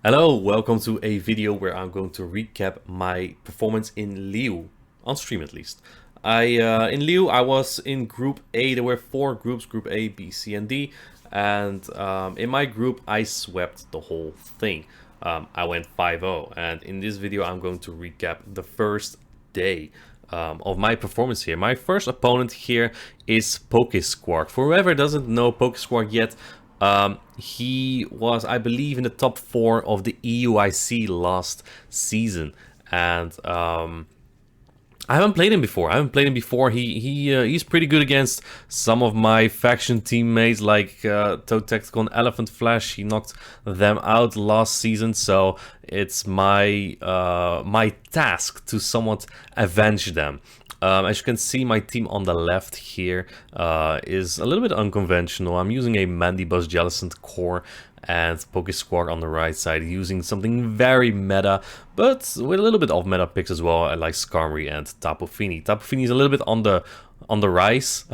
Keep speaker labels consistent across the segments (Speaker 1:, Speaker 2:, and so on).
Speaker 1: Hello, welcome to a video where I'm going to recap my performance in Lille, on stream at least. In Lille, I was in Group A. There were 4 groups, Group A, B, C, and D. And in my group, I swept the whole thing. I went 5-0, and in this video, I'm going to recap the first day of my performance here. My first opponent here is PokeQuark. For whoever doesn't know PokeQuark yet, he was, I believe, in the top 4 of the EUIC last season, and I haven't played him before. He's pretty good against some of my faction teammates, like Toad Tactical and Elephant Flash. He knocked them out last season, so it's my my task to somewhat avenge them. As you can see, my team on the left here is a little bit unconventional. I'm using a Mandibuzz Jellicent core and PokeQuark on the right side, using something very meta, but with a little bit of meta picks as well. I like Skarmory and Tapu Fini. Tapu Fini is a little bit on the rise,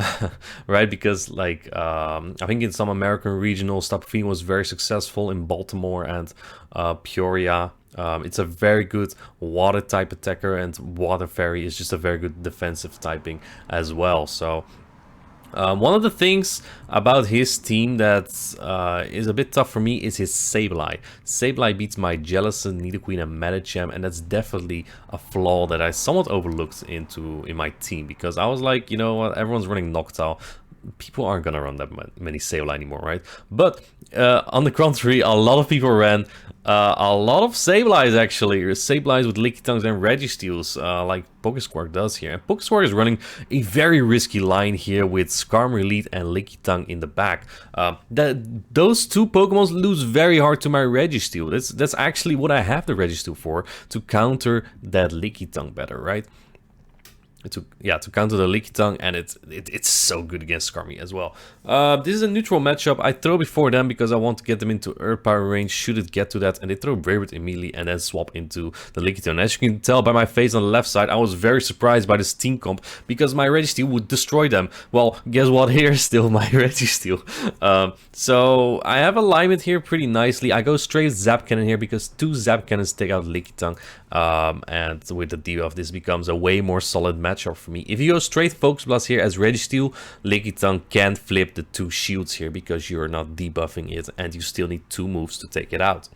Speaker 1: right? Because like I think in some American regionals, Tapu Fini was very successful in Baltimore and Peoria. It's a very good water type attacker, and Water Fairy is just a very good defensive typing as well. So one of the things about his team that is a bit tough for me is his Sableye. Sableye beats my Jellicent, Nidoqueen, and Medicham, and that's definitely a flaw that I somewhat overlooked in my team, because I was like, you know what, everyone's running Noctowl. People aren't gonna run that many Sableye anymore, right? But on the contrary, a lot of people ran a lot of Sableyes, actually. Sableyes with Lickitungs and Registeels, like PokeQuark does here. And PokeQuark is running a very risky line here with Skarmory lead and Lickitung in the back. Those two Pokemons lose very hard to my Registeel. That's actually what I have the Registeel for, to counter that Lickitung better, right? To counter the Lickitung, and it's so good against Skarmory as well. This is a neutral matchup. I throw before them because I want to get them into Earth Power range should it get to that, and they throw Brave Bird immediately and then swap into the Lickitung. As you can tell by my face on the left side, I was very surprised by this team comp because my Registeel would destroy them. Well, guess what? Here's still my Registeel. So I have alignment here pretty nicely. I go straight Zap Cannon here because 2 Zap Cannons take out Lickitung, and with the debuff, this becomes a way more solid matchup for me. If you go straight Focus Blast here as Registeel, Lickitung can't flip the 2 shields here because you're not debuffing it, and you still need 2 moves to take it out.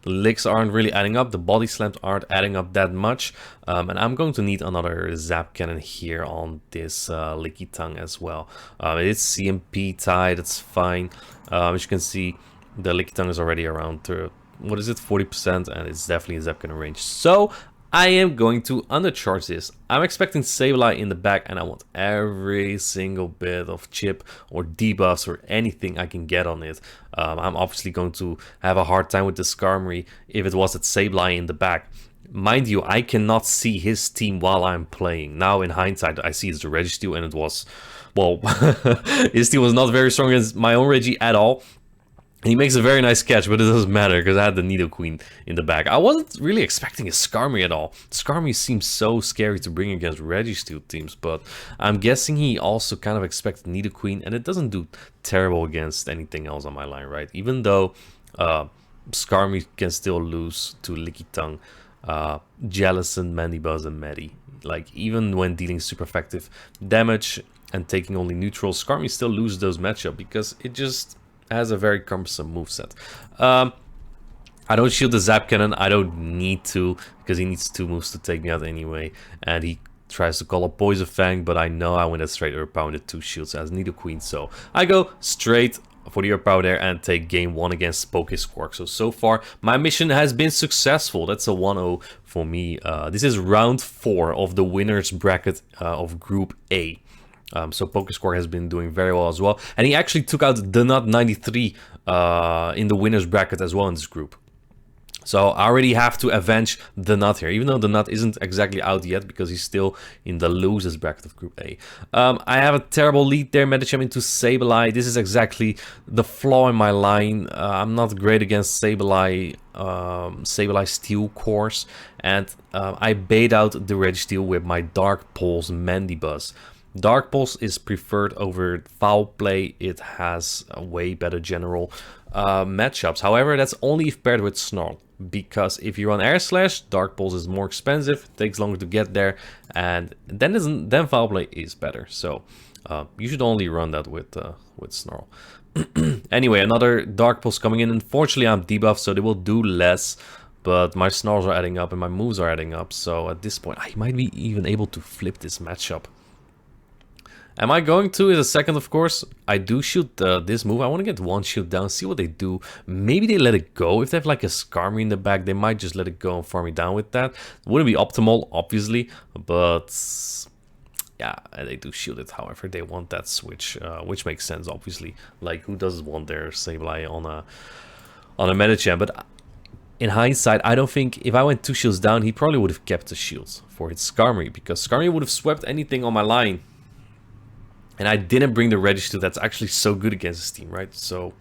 Speaker 1: The licks aren't really adding up, the body slams aren't adding up that much, and I'm going to need another Zap Cannon here on this Lickitung as well. It's CMP tied, it's fine. As you can see, the Lickitung is already around what is it, 40%, and it's definitely a Zap Cannon range. So I am going to undercharge this. I'm expecting Sableye in the back, and I want every single bit of chip or debuffs or anything I can get on it. I'm obviously going to have a hard time with the Skarmory if it was at Sableye in the back. Mind you, I cannot see his team while I'm playing. Now in hindsight, I see it's the Registeel, and it was, well, his team was not very strong against my own Regi at all. He makes a very nice catch, but it doesn't matter because I had the Nidoqueen in the back. I wasn't really expecting a Skarmory at all. Skarmory seems so scary to bring against Registeel teams, but I'm guessing he also kind of expected Nidoqueen, and it doesn't do terrible against anything else on my line, right? Even though Skarmory can still lose to Lickitung, Jellicent, Mandibuzz, and Medi. Like, even when dealing super effective damage and taking only neutral, Skarmory still loses those matchups because it just has a very cumbersome moveset. I don't shield the Zap Cannon. I don't need to, because he needs 2 moves to take me out anyway. And he tries to call a Poison Fang, but I know I win that straight Earth Power with 2 shields as Nidoqueen. So I go straight for the Earth Power there and take game 1 against PokeQuark. So far, my mission has been successful. That's a 1-0 for me. This is round 4 of the winner's bracket of Group A. So PokeQuark has been doing very well as well. And he actually took out the Nut 93 in the winner's bracket as well in this group. So I already have to avenge the Nut here, even though the Nut isn't exactly out yet because he's still in the losers bracket of Group A. I have a terrible lead there, Medicham into Sableye. This is exactly the flaw in my line. I'm not great against Sableye Steel cores, and I bait out the Registeel with my Dark Pulse Mandibuzz. Dark Pulse is preferred over Foul Play. It has a way better general matchups. However, that's only if paired with Snarl, because if you run Air Slash, Dark Pulse is more expensive, takes longer to get there, and then Foul Play is better. So you should only run that with Snarl. Anyway, another Dark Pulse coming in. Unfortunately, I'm debuffed, so they will do less, but my Snarls are adding up and my moves are adding up. So at this point, I might be even able to flip this matchup. Am I going to? In a second, of course. I do shoot this move. I want to get one shield down, see what they do. Maybe they let it go. If they have like a Skarmory in the back, they might just let it go and farm me down with that. Wouldn't be optimal, obviously, but yeah, they do shield it. However, they want that switch, which makes sense, obviously. Like, who doesn't want their Sableye on a Medicham? But in hindsight, I don't think if I went 2 shields down, he probably would have kept the shields for his Skarmory, because Skarmory would have swept anything on my line. And I didn't bring the Register that's actually so good against this team, right? So,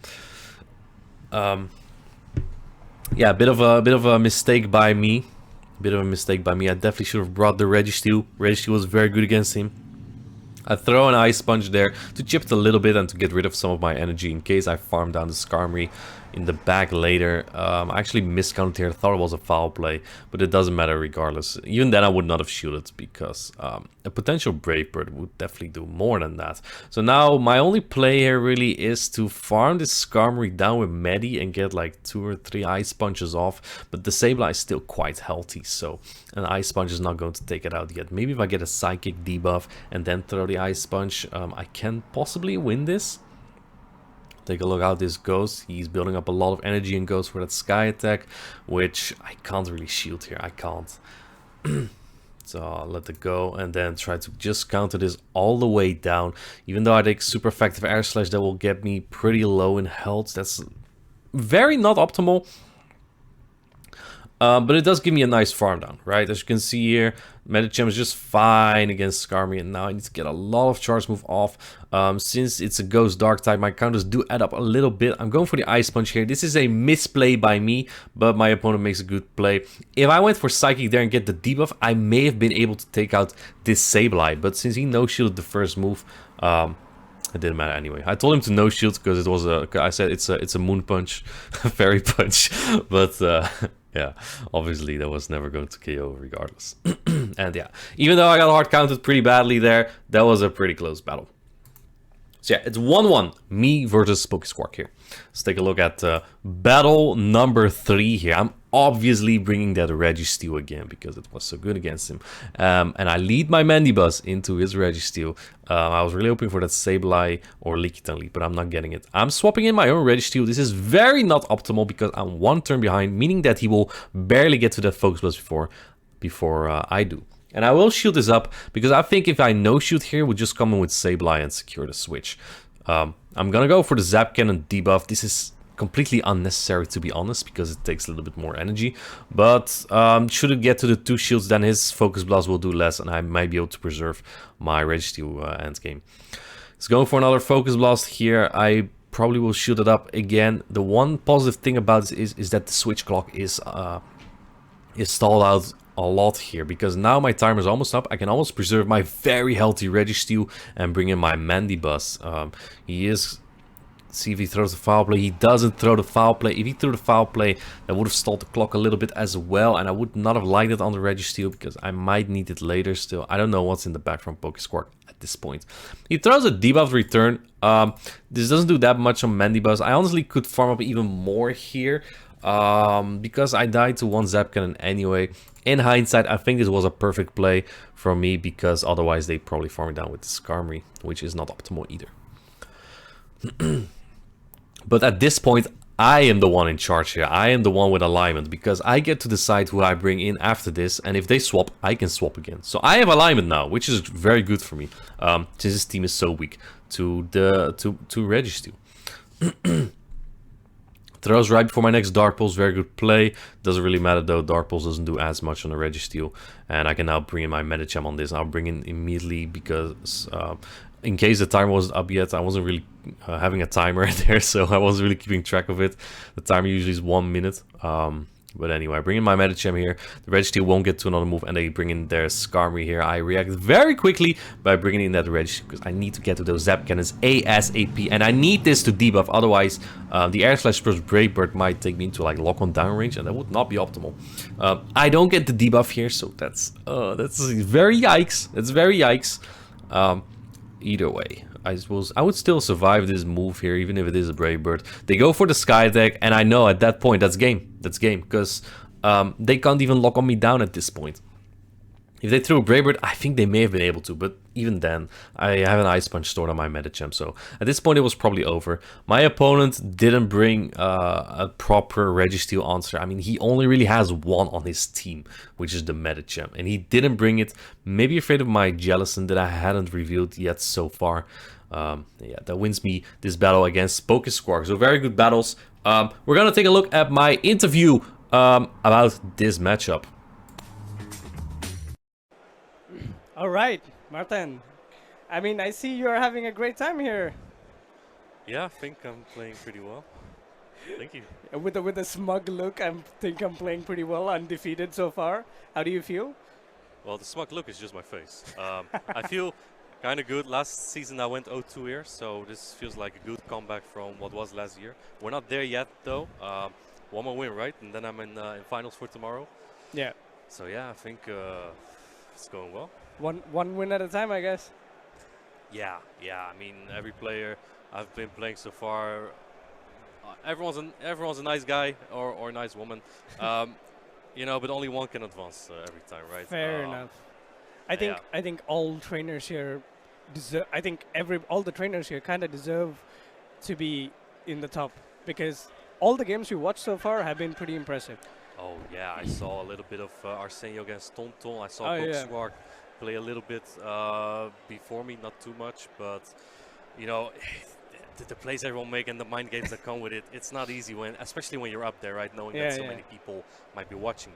Speaker 1: yeah, a bit of a mistake by me. I definitely should have brought the Registeel. Registeel was very good against him. I throw an Ice Punch there to chip it a little bit and to get rid of some of my energy in case I farm down the Skarmory in the back later. I actually miscounted here. I thought it was a foul play, but it doesn't matter regardless. Even then I would not have shielded, because a potential Brave Bird would definitely do more than that. So now my only play here really is to farm this Skarmory down with Medi and get like 2 or 3 Ice Punches off, but the Sableye is still quite healthy, so an Ice Punch is not going to take it out yet. Maybe if I get a Psychic debuff and then throw the Ice Punch, I can possibly win this. Take a look how this goes. He's building up a lot of energy and goes for that Sky Attack, which I can't really shield here. I can't. So I'll let it go and then try to just counter this all the way down. Even though I take super effective Air Slash, that will get me pretty low in health. That's very not optimal. But it does give me a nice farm down, right? As you can see here, Medicham is just fine against Skarmory, and now I need to get a lot of charge move off. Since it's a Ghost Dark type, my counters do add up a little bit. I'm going for the Ice Punch here. This is a misplay by me, but my opponent makes a good play. If I went for Psychic there and get the debuff, I may have been able to take out this Sableye, but since he no-shielded the first move, it didn't matter anyway. I told him to no shield because it was I said it's a Moon Punch, Fairy Punch, but yeah, obviously that was never going to KO regardless. And yeah, even though I got hard counted pretty badly there, that was a pretty close battle. So yeah, it's 1-1, me versus PokeQuark here. Let's take a look at battle number 3 here. I'm obviously bringing that Registeel again because it was so good against him. And I lead my Mandibuzz into his Registeel. I was really hoping for that Sableye or Lickitung Leaf, but I'm not getting it. I'm swapping in my own Registeel. This is very not optimal because I'm 1 turn behind, meaning that he will barely get to that Focus Blast before I do. And I will shield this up, because I think if I no-shield here, we'll just come in with Sableye and secure the switch. I'm gonna go for the Zap Cannon debuff. This is completely unnecessary, to be honest, because it takes a little bit more energy. But should it get to the 2 shields, then his Focus Blast will do less, and I might be able to preserve my Registeel endgame. Let's go for another Focus Blast here. I probably will shield it up again. The one positive thing about this is that the switch clock is stalled out a lot here, because now my timer is almost up. I can almost preserve my very healthy Registeel and bring in my Mandibuzz. He is... See if he throws the foul play. He doesn't throw the foul play. If he threw the foul play, that would have stalled the clock a little bit as well, and I would not have liked it on the Registeel because I might need it later still. I don't know what's in the back from PokeQuark at this point. He throws a debuff return. This doesn't do that much on Mandibuzz. I honestly could farm up even more here, because I died to 1 Zap Cannon anyway. In hindsight, I think this was a perfect play from me, because otherwise they probably farm it down with the Skarmory, which is not optimal either. But at this point, I am the one in charge here. I am the one with alignment, because I get to decide who I bring in after this, and if they swap, I can swap again. So I have alignment now, which is very good for me, since this team is so weak to Registeel. Throws right before my next Dark Pulse, very good play. Doesn't really matter though, Dark Pulse doesn't do as much on the Registeel. And I can now bring in my Medicham on this. I'll bring in immediately because in case the timer wasn't up yet, I wasn't really having a timer there, so I wasn't really keeping track of it. The timer usually is 1 minute. But anyway, I bring in my Medicham here. The Registeel won't get to another move, and they bring in their Skarmory here. I react very quickly by bringing in that Registeel, because I need to get to those Zap Cannons ASAP, and I need this to debuff. Otherwise, the Air Slash plus Brave Bird might take me into like lock-on down range, and that would not be optimal. I don't get the debuff here, so that's very yikes. That's very yikes. Either way, I suppose I would still survive this move here, even if it is a Brave Bird. They go for the Sky Attack, and I know at that point that's game. That's game, because they can't even lock on me down at this point. If they threw a Brave Bird, I think they may have been able to, but even then, I have an Ice Punch stored on my Medicham, so at this point it was probably over. My opponent didn't bring a proper Registeel answer. I mean, he only really has one on his team, which is the Medicham, and he didn't bring it. Maybe afraid of my Jellicent that I hadn't revealed yet so far. Yeah, that wins me this battle against PokeQuark. So very good battles. We're gonna take a look at my interview about this matchup.
Speaker 2: All right, Martin. I mean, I see you're having a great time here.
Speaker 3: Yeah, I think I'm playing pretty well. Thank you.
Speaker 2: With a smug look, I think I'm playing pretty well, undefeated so far. How do you feel?
Speaker 3: Well, the smug look is just my face. I feel kind of good. Last season I went 0-2 here, so this feels like a good comeback from what was last year. We're not there yet, though. One more win, right? And then I'm in finals for tomorrow.
Speaker 2: Yeah.
Speaker 3: So yeah, I think it's going well.
Speaker 2: One win at a time, I guess.
Speaker 3: Yeah. I mean, every player I've been playing so far, everyone's a nice guy or a nice woman. You know, but only one can advance every time, right?
Speaker 2: Fair enough.
Speaker 3: Yeah.
Speaker 2: I think all trainers here deserve. I think all the trainers here kind of deserve to be in the top, because all the games we watched so far have been pretty impressive.
Speaker 3: Oh yeah, I saw a little bit of Arsenio against Tonton. I saw PokeQuark play a little bit before me, not too much, but you know, the plays everyone make and the mind games that come with it, it's not easy especially when you're up there, right? Knowing that so many people might be watching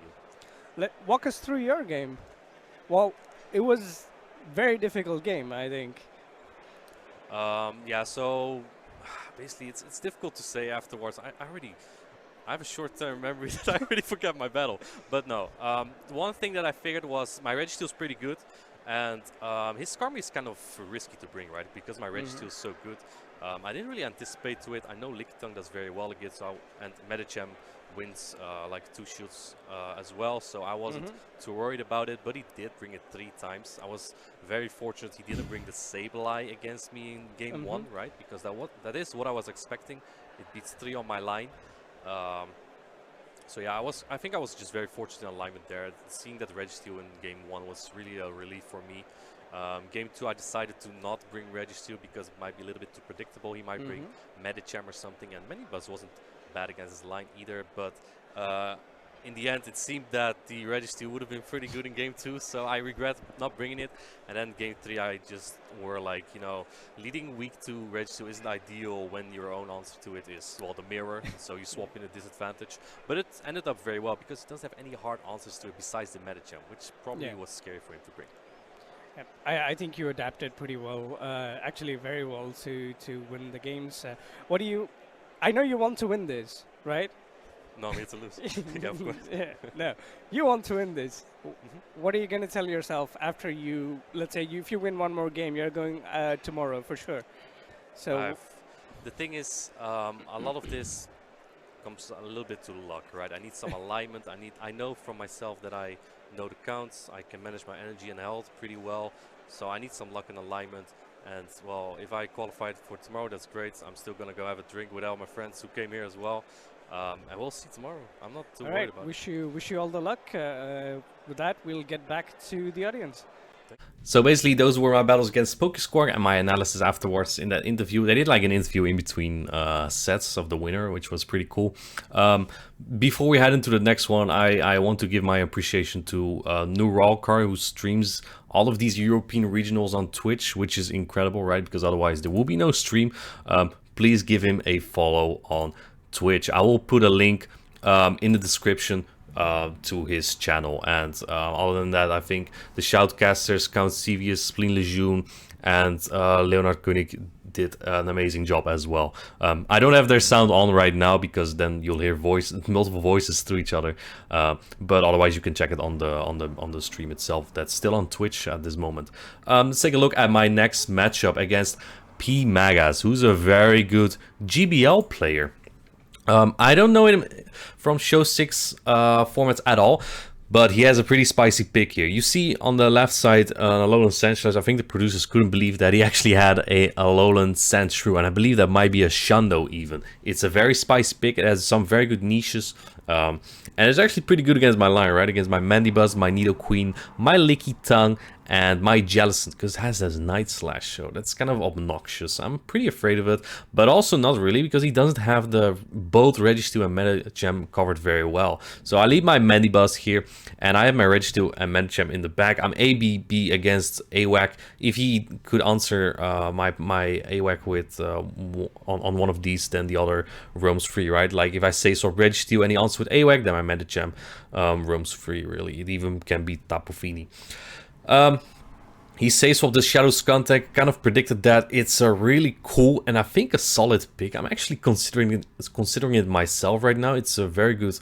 Speaker 3: you.
Speaker 2: Walk us through your game. Well, it was very difficult game, I think.
Speaker 3: Yeah, so basically it's difficult to say afterwards. I have a short-term memory that I already forgot my battle. But no, one thing that I figured was my Registeel is pretty good, and his Skarmory is kind of risky to bring, right? Because my Registeel is so good. I didn't really anticipate to it. I know Lickitung does very well against, and Medicham wins like 2 shoots as well, so I wasn't too worried about it, but he did bring it 3 times. I was very fortunate he didn't bring the Sableye against me in game 1, right? Because that is what I was expecting. It beats 3 on my line. So yeah, I think I was just very fortunate in alignment there. Seeing that Registeel in game 1 was really a relief for me. Game 2 I decided to not bring Registeel because it might be a little bit too predictable. He might bring Medicham or something, and Minibuzz wasn't bad against his line either, but in the end it seemed that the Registeel would have been pretty good in game 2, so I regret not bringing it. And then game 3 I just were like, you know, leading week 2 Registeel isn't ideal when your own answer to it is, well, the mirror, so you swap in a disadvantage. But it ended up very well because it doesn't have any hard answers to it besides the Medicham, which probably was scary for him to bring.
Speaker 2: I think you adapted pretty well, actually very well to win the games. I know you want to win this, right?
Speaker 3: No, I'm here to lose. Yeah, of course.
Speaker 2: No, you want to win this. What are you going to tell yourself after let's say if you win one more game, you're going tomorrow for sure. So
Speaker 3: the thing is, a lot of this comes a little bit to luck, right? I need some alignment. I know from myself that I know the counts. I can manage my energy and health pretty well. So I need some luck and alignment. And well, if I qualified for tomorrow, that's great. I'm still gonna go have a drink with all my friends who came here as well. And we'll see tomorrow. I'm not too worried about it.
Speaker 2: Wish you all the luck. With that, we'll get back to the audience.
Speaker 1: So basically, those were my battles against PokeQuark and my analysis afterwards in that interview. They did like an interview in between sets of the winner, which was pretty cool. Before we head into the next one, I want to give my appreciation to Nuralkar, who streams all of these European regionals on Twitch, which is incredible, right? Because otherwise there will be no stream. Please give him a follow on Twitch. I will put a link in the description to his channel, and other than that, I think the shoutcasters Count Sevius, Spleen Lejeune, and Leonard Koenig did an amazing job as well. I don't have their sound on right now because then you'll hear multiple voices through each other. But otherwise, you can check it on the stream itself. That's still on Twitch at this moment. Let's take a look at my next matchup against PMagas, who's a very good GBL player. I don't know him from Show 6 formats at all, but he has a pretty spicy pick here. You see on the left side, Alolan Sandslash. I think the producers couldn't believe that he actually had a Alolan Sandshrew, and I believe that might be a Shundo even. It's a very spicy pick. It has some very good niches, and it's actually pretty good against my line, right? Against my Mandibuzz, my Nidoqueen, my Lickitung, and my Jellicent, because it has this Night Slash, so that's kind of obnoxious. I'm pretty afraid of it, but also not really, because he doesn't have the both Registeel and Medicham covered very well. So I leave my Mandibuzz here, and I have my Registeel and Medicham in the back. I'm ABB against AWAC. If he could answer my AWAC with on one of these, then the other roams free, right? Like if I say Sword Registeel and he answers with AWAC, then my Medicham roams free, really. It even can beat Tapu Fini. He says of the Shadow Skuntank, kind of predicted that. It's a really cool and I think a solid pick. I'm actually considering it myself right now. It's a very good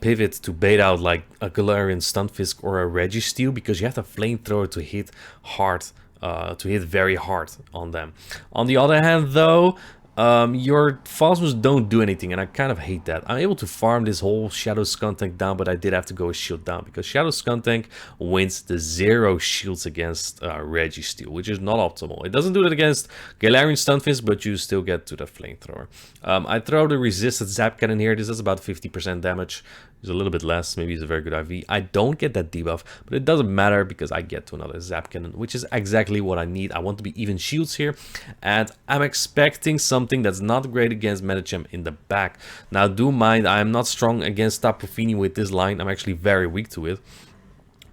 Speaker 1: pivot to bait out like a Galarian Stunfisk or a Registeel, because you have the Flamethrower to hit hard, to hit very hard on them. On the other hand, though, your Phosmos don't do anything, and I kind of hate that. I'm able to farm this whole Shadow Skuntank down, but I did have to go a shield down, because Shadow Skuntank wins the 0 shields against Registeel, which is not optimal. It doesn't do that against Galarian Stunfisk, but you still get to the Flamethrower. I throw the Resisted Zap Cannon here. This does about 50% damage. It's a little bit less. Maybe it's a very good IV. I don't get that debuff, but it doesn't matter because I get to another Zap Cannon, which is exactly what I need. I want to be even shields here, and I'm expecting something that's not great against Medicham in the back. Now, do mind, I'm not strong against Tapu Fini with this line. I'm actually very weak to it.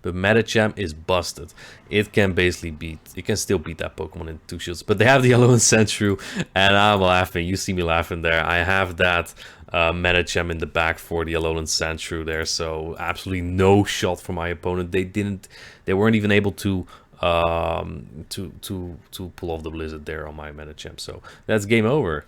Speaker 1: But Medicham is busted. It can still beat that Pokemon in 2 shields. But they have the Alolan Sandshrew, and I'm laughing. You see me laughing there. I have that Medicham in the back for the Alolan Sandshrew there. So absolutely no shot for my opponent. They weren't even able to pull off the Blizzard there on my Medicham. So that's game over.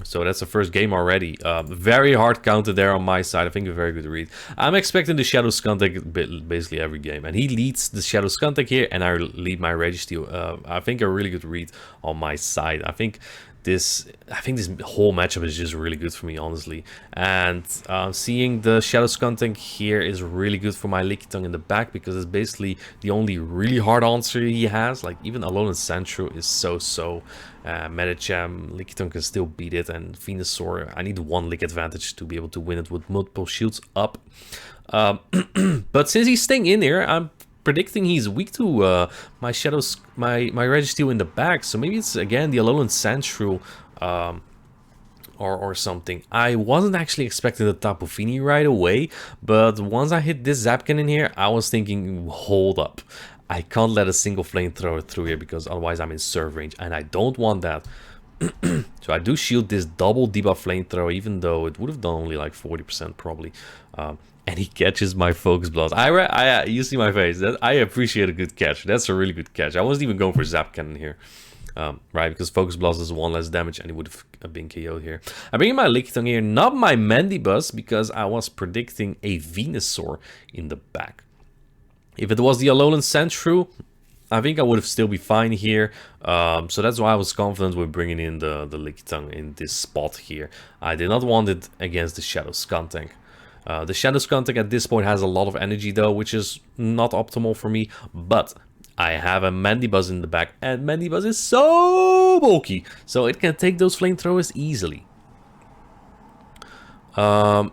Speaker 1: So that's the first game already. Very hard counter there on my side. I think a very good read. I'm expecting the Shadow Skuntank basically every game. And he leads the Shadow Skuntank here, and I lead my Registeel. I think a really good read on my side. I think this whole matchup is just really good for me, honestly. And seeing the Shadow Skuntank here is really good for my Lickitung in the back, because it's basically the only really hard answer he has. Like, even Alolan Sandshrew is so. Medicham, Lickitung can still beat it, and Venusaur, I need 1 Lick advantage to be able to win it with multiple shields up. But since he's staying in here, I'm predicting he's weak to my Shadows, my Registeel in the back. So maybe it's again the Alolan Sandshrew or something. I wasn't actually expecting the Tapu Fini right away, but once I hit this Zapkin in here, I was thinking, hold up. I can't let a single Flamethrower through here, because otherwise I'm in serve range, and I don't want that. So I do shield this double debuff Flamethrower, even though it would have done only like 40% probably. And he catches my Focus Blast. You see my face. I appreciate a good catch. That's a really good catch. I wasn't even going for Zap Cannon here. Right, because Focus Blast is 1 less damage, and he would have been KO'd here. I'm bringing my Lickitung here, not my Mandibuzz, because I was predicting a Venusaur in the back. If it was the Alolan Sandshrew, I think I would have still be fine here. So that's why I was confident with bringing in the Lickitung in this spot here. I did not want it against the Shadow Skuntank. The Shadow Skuntank at this point has a lot of energy though, which is not optimal for me. But I have a Mandibuzz in the back, and Mandibuzz is so bulky, so it can take those Flamethrowers easily.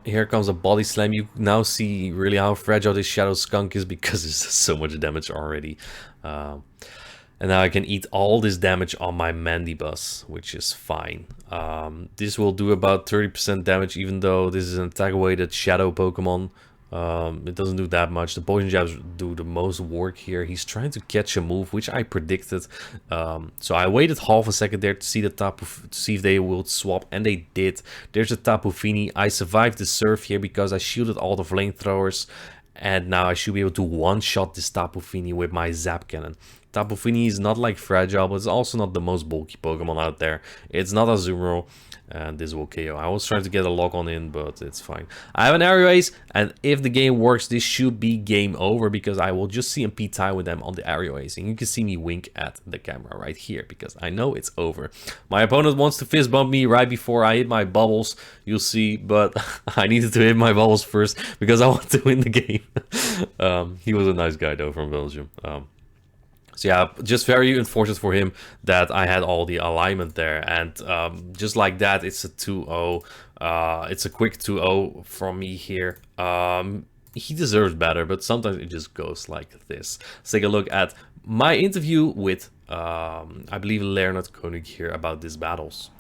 Speaker 1: Here comes a Body Slam. You now see really how fragile this Shadow Skunk is, because it's so much damage already. And now I can eat all this damage on my Mandibuzz, which is fine. This will do about 30% damage, even though this is an attack-weighted Shadow Pokemon. It doesn't do that much. The poison jabs do the most work here. He's trying to catch a move, which I predicted. So I waited half a second there to see to see if they will swap, and they did. There's a Tapu Fini. I survived the surf here because I shielded all the Flamethrowers, and now I should be able to one-shot this Tapu Fini with my Zap Cannon. Tapu Fini is not like fragile, but it's also not the most bulky Pokemon out there. It's not Azumarill, and this will KO. I was trying to get a lock on in, but it's fine. I have an Aerial Ace, and if the game works, this should be game over, because I will just CMP tie with them on the Aerial Ace. And you can see me wink at the camera right here, because I know it's over. My opponent wants to fist bump me right before I hit my bubbles, you'll see, but I needed to hit my bubbles first, because I want to win the game. He was a nice guy, though, from Belgium. So yeah, just very unfortunate for him that I had all the alignment there. And just like that, it's a 2-0. It's a quick 2-0 from me here. He deserves better, but sometimes it just goes like this. Let's take a look at my interview with, I believe, Leonard Koenig here about these battles.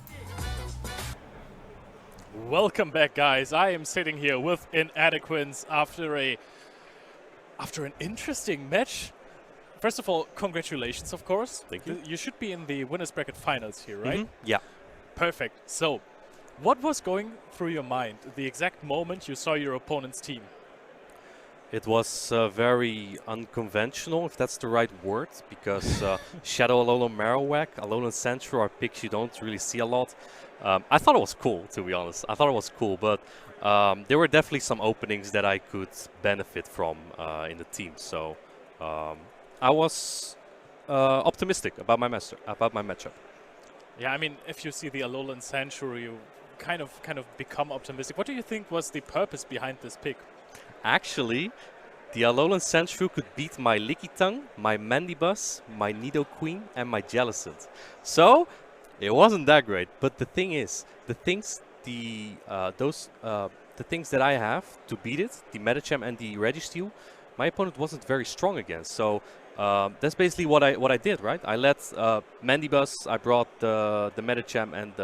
Speaker 4: Welcome back, guys. I am sitting here with Inadequance after an interesting match. First of all, congratulations, of course.
Speaker 3: Thank you.
Speaker 4: You should be in the winners bracket finals here, right?
Speaker 3: Yeah.
Speaker 4: Perfect. So, what was going through your mind the exact moment you saw your opponent's team?
Speaker 3: It was very unconventional, if that's the right word, because Shadow Alolan Marowak, Alolan Sandshrew are picks you don't really see a lot. I thought it was cool, to be honest. I thought it was cool, but there were definitely some openings that I could benefit from in the team. So I was optimistic about my matchup.
Speaker 4: Yeah, I mean, if you see the Alolan Sandshrew, you kind of become optimistic. What do you think was the purpose behind this pick?
Speaker 3: Actually, the Alolan Sandshrew could beat my Lickitung, my Mandibuzz, my Nidoqueen, and my Jellicent. So it wasn't that great. But the thing is, the things that I have to beat it, the Medicham and the Registeel, my opponent wasn't very strong against. So that's basically what I did, right? I let Mandibuzz, I brought the Medicham and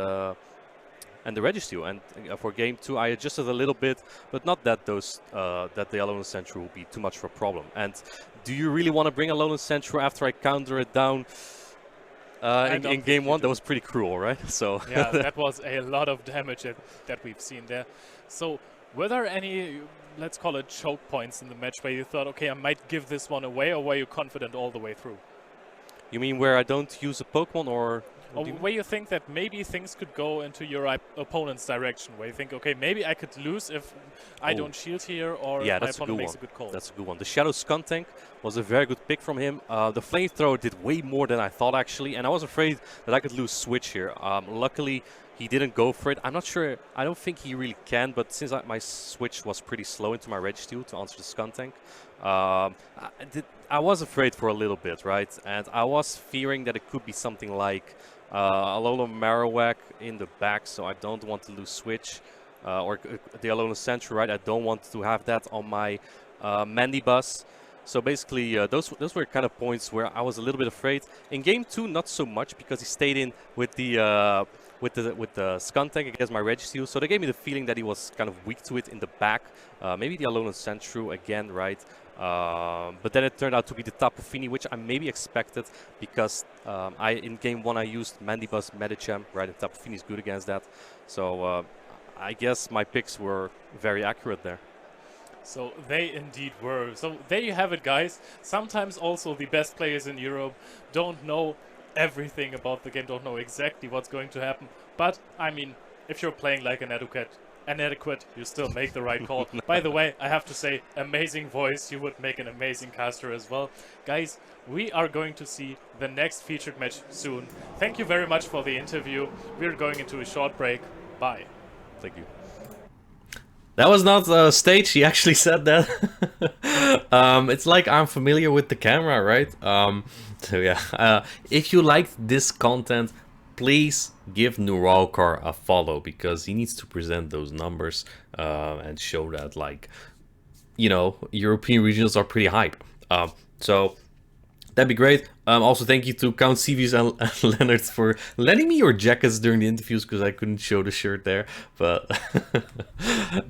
Speaker 3: the Registeel, and for game 2 I adjusted a little bit, but not that the Alolan Sandshrew will be too much of a problem. And do you really want to bring Alolan Sandshrew after I counter it down in game 1? That was pretty cruel, right? So
Speaker 4: yeah, that was a lot of damage that we've seen there. So were there any, let's call it, choke points in the match where you thought, okay, I might give this one away, or were you confident all the way through?
Speaker 3: You mean where I don't use a Pokemon, or
Speaker 4: where you think that maybe things could go into your opponent's direction, where you think, okay, maybe I could lose if I don't shield here, or if my opponent makes a good call.
Speaker 3: That's a good one. The Shadow Skuntank was a very good pick from him. The Flamethrower did way more than I thought, actually, and I was afraid that I could lose Switch here. Luckily, he didn't go for it. I'm not sure. I don't think he really can, but since my Switch was pretty slow into my Registeel to answer the Skuntank, I was afraid for a little bit, right? And I was fearing that it could be something like Alolan Marowak in the back, so I don't want to lose Switch, or the Alolan Sandshrew, right? I don't want to have that on my Mandibuzz. So basically, those were kind of points where I was a little bit afraid. In game 2, not so much, because he stayed in with the Skuntank against my Registeel, so they gave me the feeling that he was kind of weak to it in the back. Maybe the Alolan Sandshrew again, right? But then it turned out to be the Tapu Fini, which I maybe expected, because in game 1 I used Mandibuzz, Medicham, right? And Tapu Fini is good against that. So I guess my picks were very accurate there.
Speaker 4: So they indeed were. So there you have it, guys. Sometimes also the best players in Europe don't know everything about the game, don't know exactly what's going to happen. But, I mean, if you're playing like an Inadequate, you still make the right call. By the way, I have to say, amazing voice. You would make an amazing caster as well. Guys, we are going to see the next featured match soon. Thank you very much for the interview. We're going into a short break. Bye.
Speaker 3: Thank you.
Speaker 1: That was not a stage, he actually said that. It's like I'm familiar with the camera, right? So yeah, if you liked this content, please give Nuralkar a follow, because he needs to present those numbers and show that, like, you know, European regionals are pretty hype. So that'd be great. Also, thank you to Count Sevius and Leonard for lending me your jackets during the interviews, because I couldn't show the shirt there. But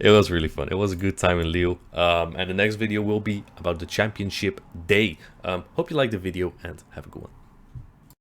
Speaker 1: it was really fun. It was a good time in Lille. And the next video will be about the championship day. Hope you liked the video, and have a good one.